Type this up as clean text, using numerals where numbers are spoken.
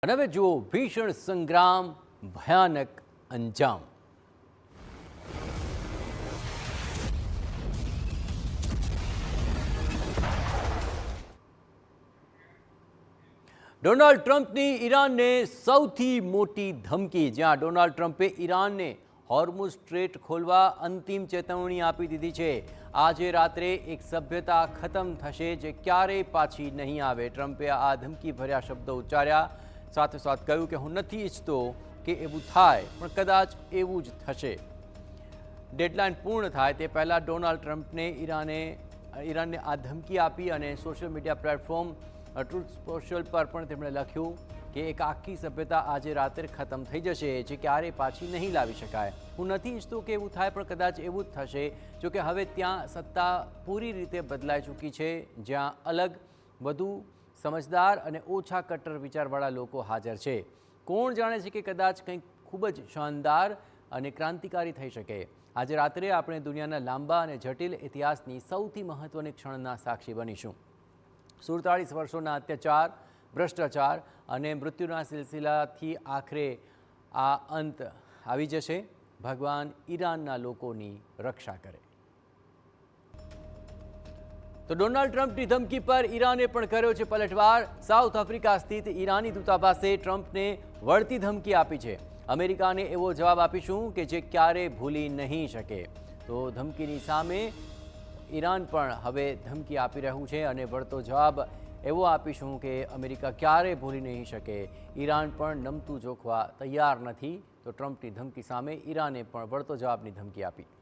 અને હવે જુઓ ભીષણ સંગ્રામ ભયાનક અંજામ। ડોનાલ્ડ ટ્રમ્પની ઈરાનને સૌથી મોટી ધમકી। જ્યાં ડોનાલ્ડ ટ્રમ્પે ઈરાનને હોર્મુઝ સ્ટ્રેટ ખોલવા અંતિમ ચેતવણી આપી દીધી છે। આજે રાત્રે એક સભ્યતા ખતમ થશે જે ક્યારેય પાછી નહીં આવે। ટ્રમ્પે આ ધમકી ભર્યા શબ્દો ઉચ્ચાર્યા, સાથોસાથ કહ્યું કે હું નથી ઈચ્છતો કે એવું થાય, પણ કદાચ એવું જ થશે। ડેડલાઇન પૂર્ણ થાય તે પહેલાં ડોનાલ્ડ ટ્રમ્પને ઈરાનને આ ધમકી આપી અને social media platform truth social પર પણ તેમણે લખ્યું કે એક આખી સભ્યતા આજે રાત્રે ખતમ થઈ જશે જે ક્યારેય પાછી નહીં લાવી શકાય। હું નથી ઈચ્છતો કે એવું થાય, પણ કદાચ એવું જ થશે। જોકે હવે ત્યાં સત્તા પૂરી રીતે બદલાઈ ચૂકી છે, જ્યાં અલગ, વધુ સમજદાર અને ઓછા કટ્ટર વિચારવાળા લોકો હાજર છે। કોણ જાણે છે કે કદાચ કંઈક ખૂબ જ શાનદાર અને ક્રાંતિકારી થઈ શકે। આજે રાત્રે આપણે દુનિયાના લાંબા અને જટિલ ઇતિહાસની સૌથી મહત્ત્વની ક્ષણના સાક્ષી બનીશું। 47 વર્ષોના અત્યાચાર, ભ્રષ્ટાચાર અને મૃત્યુના સિલસિલાથી આખરે આ અંત આવી જશે। ભગવાન ઈરાનના લોકોની રક્ષા કરે। તો ડોનાલ્ડ ટ્રમ્પની ધમકી પર ઈરાને પણ કર્યો છે પલટવાર। સાઉથ આફ્રિકા સ્થિત ઈરાની દૂતાવાસે ટ્રમ્પને વળતી ધમકી આપી છે। અમેરિકાને એવો જવાબ આપીશું કે જે ક્યારેય ભૂલી નહીં શકે। તો ધમકીની સામે ઈરાન પણ હવે ધમકી આપી રહ્યું છે અને વળતો જવાબ એવો આપીશું કે અમેરિકા ક્યારેય ભૂલી નહીં શકે। ઈરાન પણ નમતું જોખવા તૈયાર નથી। તો ટ્રમ્પની ધમકી સામે ઈરાને પણ વળતો જવાબની ધમકી આપી।